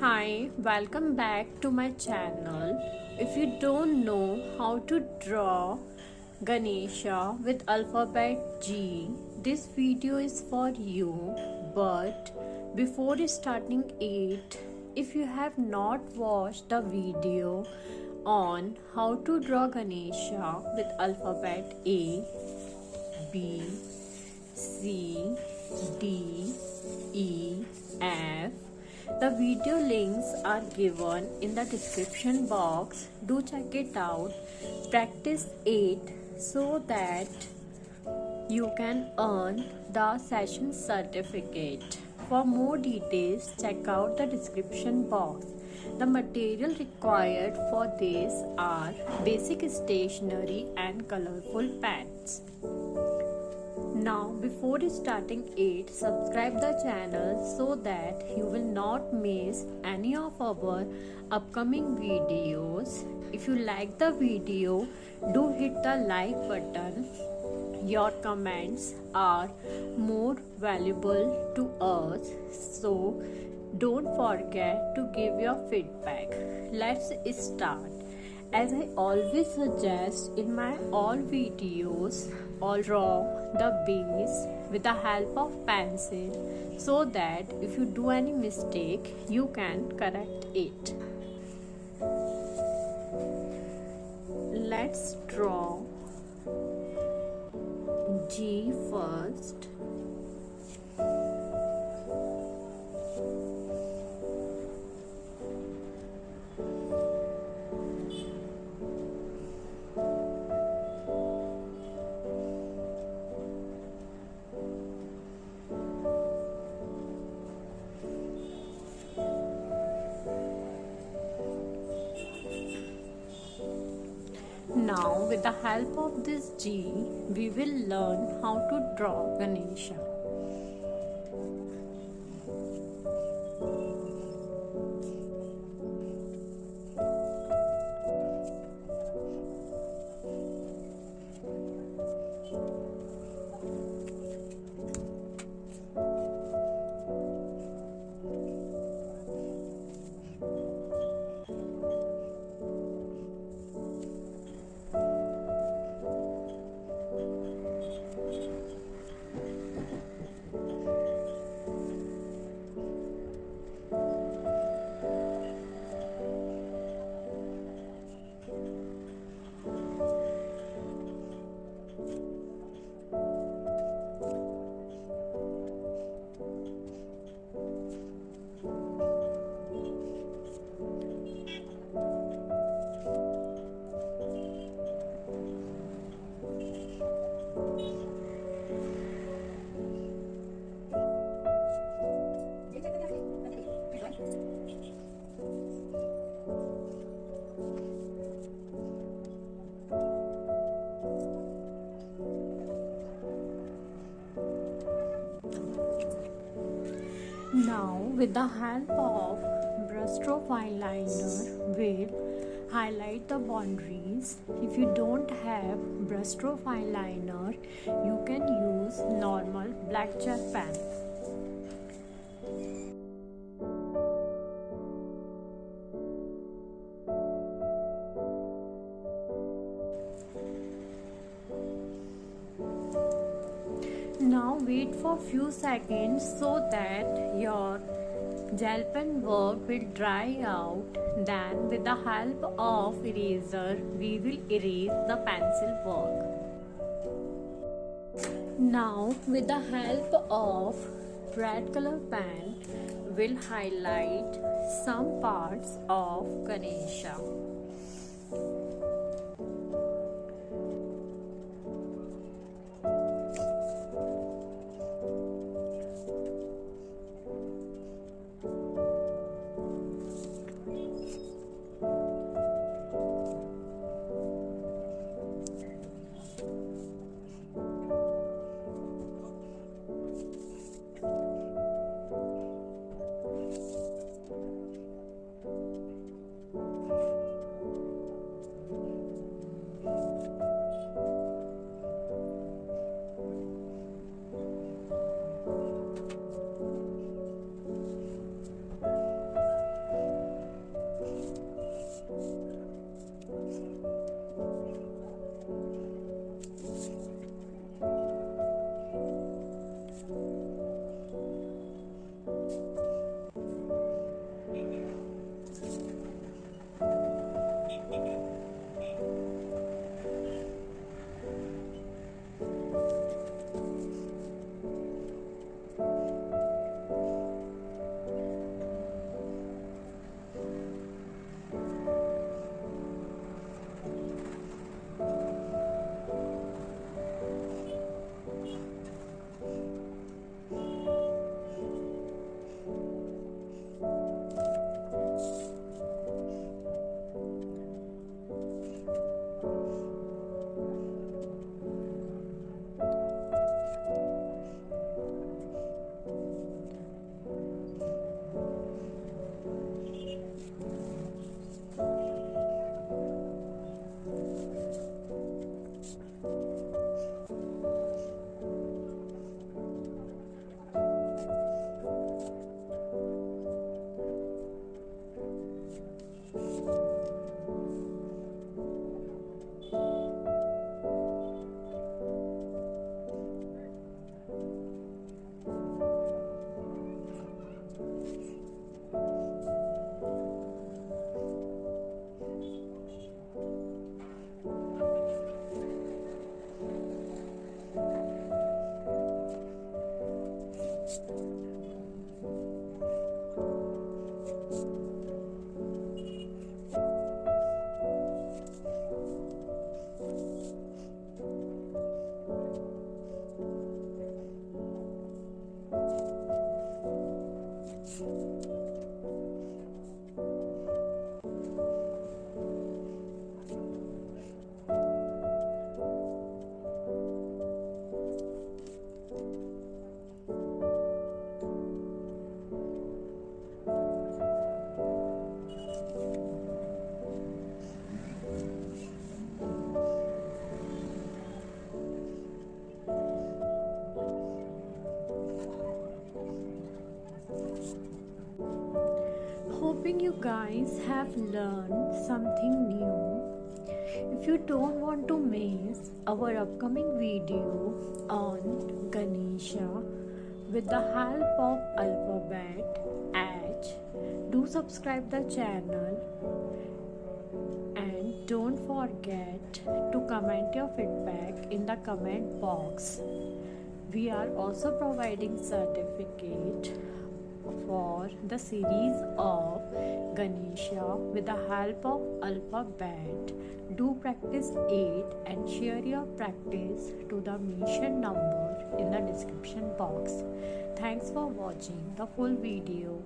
Hi, welcome back to my channel. If you don't know how to draw Ganesha with alphabet G, this video is for you. But before starting it, if you have not watched the video on how to draw Ganesha with alphabet A, B, C, D, E, F. The video links are given in the description box. Do check it out. Practice it so that you can earn the session certificate. For more details, check out the description box. The material required for this are basic stationery and colorful pens. Now, before starting it, subscribe the channel so that you will not miss any of our upcoming videos. If you like the video, do hit the like button. Your comments are more valuable to us, so don't forget to give your feedback. Let's start. As I always suggest in my all videos, I'll draw the base with the help of pencil so that if you do any mistake, you can correct it. Let's draw G first. Now, with the help of this G, we will learn how to draw Ganesha. Now, with the help of brushstroke eyeliner, we'll highlight the boundaries. If you don't have brushstroke eyeliner, you can use normal black gel pen. Now wait for few seconds so that your gel pen work will dry out. Then with the help of eraser, we will erase the pencil work. Now with the help of red color pen, we'll highlight some parts of Ganesha. you guys have learned something new. If you don't want to miss our upcoming video on Ganesha with the help of alphabet H, do subscribe the channel and don't forget to comment your feedback in the comment box. We are also providing certificate for the series of Ganesha with the help of alphabet. Do practice 8 and share your practice to the mentioned number in the description box. Thanks for watching the full video.